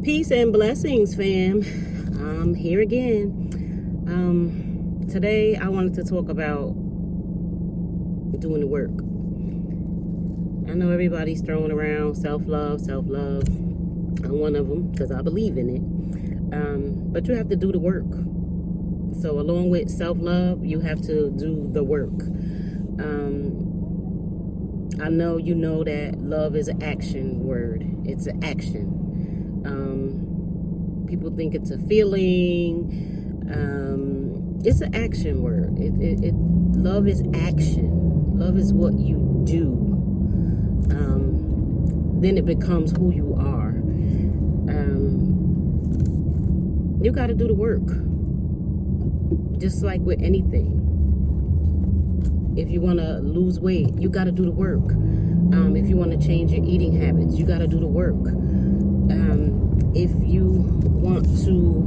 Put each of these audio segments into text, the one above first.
Peace and blessings, fam. I'm here again. Today I wanted to talk about doing the work. I know everybody's throwing around self-love. I'm one of them because I believe in it. But you have to do the work. So along with self-love, you have to do the work. I know you know that love is an action word. It's an action. People think it's a feeling. It's an action word. Love is action. Love is what you do. Then it becomes who you are. You got to do the work. Just like with anything. If you want to lose weight, you got to do the work. If you want to change your eating habits, you got to do the work. If you want to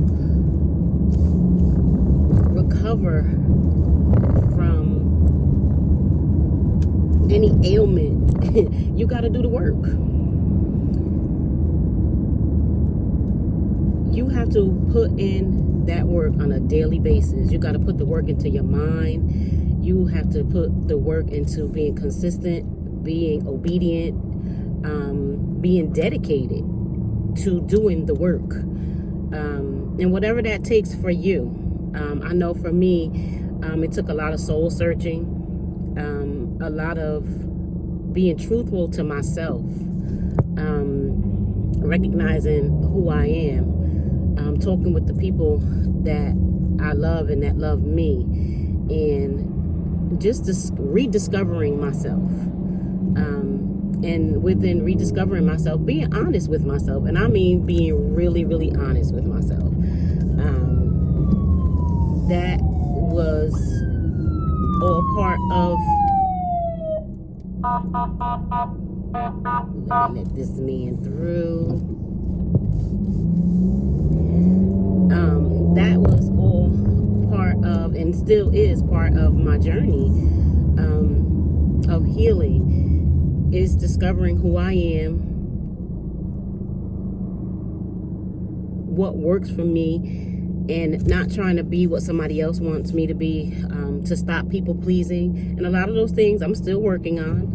recover from any ailment, you got to do the work. You have to put in that work on a daily basis. You got to put the work into your mind. You have to put the work into being consistent, being obedient, being dedicated to doing the work. And whatever that takes for you. I know for me, it took a lot of soul searching, a lot of being truthful to myself, recognizing who I am, talking with the people that I love and that love me, and just rediscovering myself. And within rediscovering myself, being honest with myself. And I mean being really, really honest with myself. That was all part of... Let me let this man through. That was all part of, and still is part of my journey of healing. Is discovering who I am, what works for me, and not trying to be what somebody else wants me to be, to stop people pleasing. And a lot of those things I'm still working on.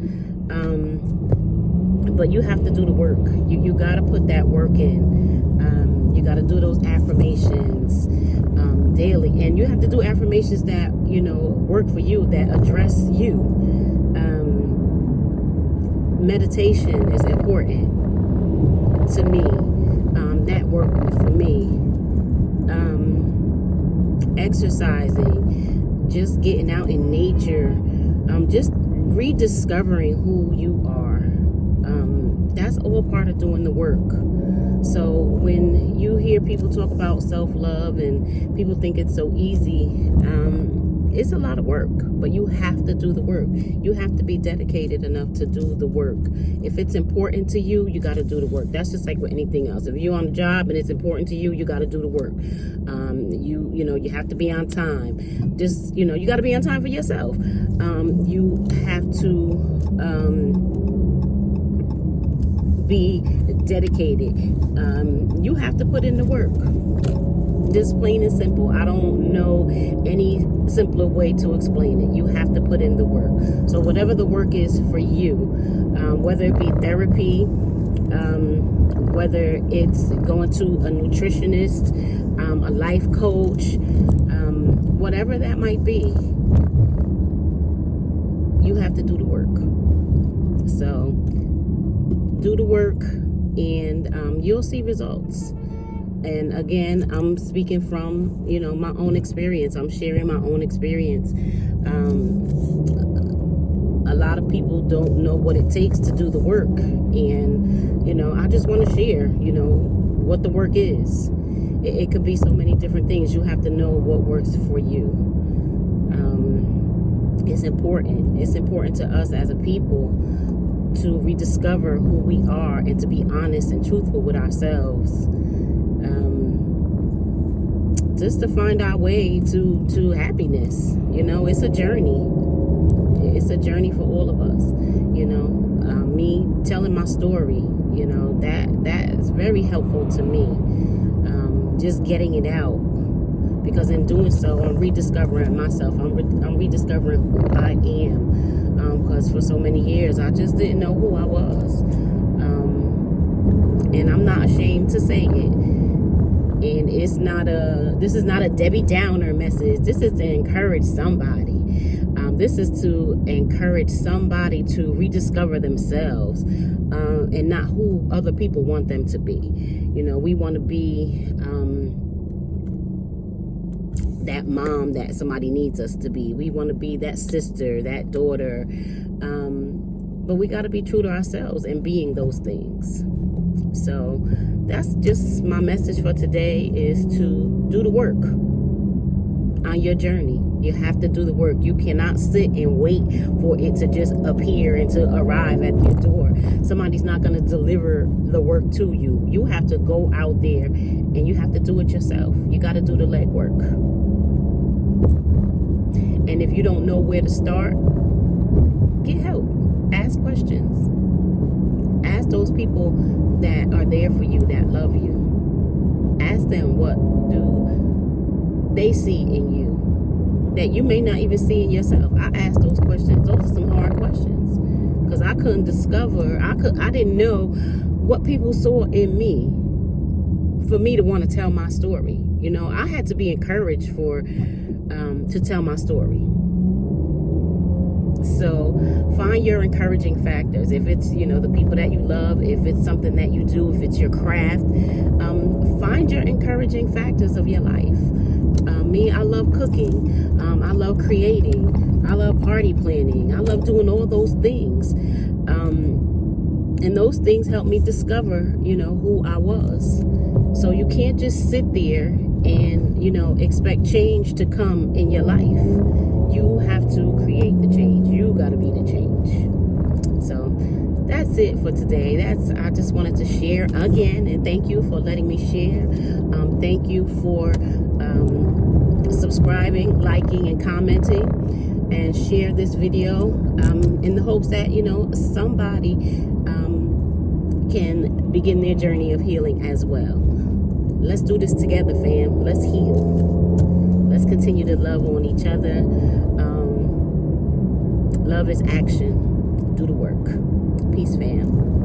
But you have to do the work. You got to put that work in. You got to do those affirmations daily. And you have to do affirmations that, work for you, that address you. Meditation is important to me. That worked for me. Exercising, just getting out in nature, just rediscovering who you are. That's all part of doing the work. So when you hear people talk about self-love and people think it's so easy, it's a lot of work, but you have to do the work. You have to be dedicated enough to do the work. If it's important to you, you got to do the work. That's just like with anything else. If you're on a job and it's important to you, you got to do the work. You have to be on time. Just, you got to be on time for yourself. You have to be dedicated. You have to put in the work. Just plain and simple. I don't know any simpler way to explain it. You have to put in the work. So whatever the work is for you, whether it be therapy, whether it's going to a nutritionist, a life coach, whatever that might be, you have to do the work. So do the work, and you'll see results. And again, I'm speaking from, my own experience. I'm sharing my own experience. A lot of people don't know what it takes to do the work. And, I just want to share, what the work is. It could be so many different things. You have to know what works for you. It's important. It's important to us as a people to rediscover who we are and to be honest and truthful with ourselves. Just to find our way to happiness. It's a journey. It's a journey for all of us. Me telling my story, You know, that is very helpful to me. Just getting it out, because in doing so, I'm rediscovering myself. I'm rediscovering who I am, because for so many years I just didn't know who I was, and I'm not ashamed to say it. And this is not a Debbie Downer message. This is to encourage somebody. This is to encourage somebody to rediscover themselves, and not who other people want them to be. You know, we want to be that mom that somebody needs us to be. We want to be that sister, that daughter. But we got to be true to ourselves and being those things. So that's just my message for today, is to do the work on your journey. You have to do the work. You cannot sit and wait for it to just appear and to arrive at your door. Somebody's not going to deliver the work to you. You have to go out there and you have to do it yourself. You got to do the legwork. And if you don't know where to start, get help. Ask questions. Ask those people that are there for you, that love you. Ask them, what do they see in you that you may not even see in yourself? I asked those questions. Those are some hard questions, because I couldn't discover, I didn't know what people saw in me for me to want to tell my story. You know, I had to be encouraged to tell my story. So find your encouraging factors. If it's, you know, the people that you love, if it's something that you do, if it's your craft, find your encouraging factors of your life. Me, I love cooking. I love creating. I love party planning. I love doing all those things. And those things helped me discover, you know, who I was. So you can't just sit there and, you know, expect change to come in your life. You have to create the change. You got to be the change. So that's it for today. I just wanted to share again, and thank you for letting me share. Thank you for subscribing, liking, and commenting, and share this video in the hopes that, you know, somebody can begin their journey of healing as well. Let's do this together, fam. Let's heal. Let's continue to love on each other. Love is action. Do the work. Peace, fam.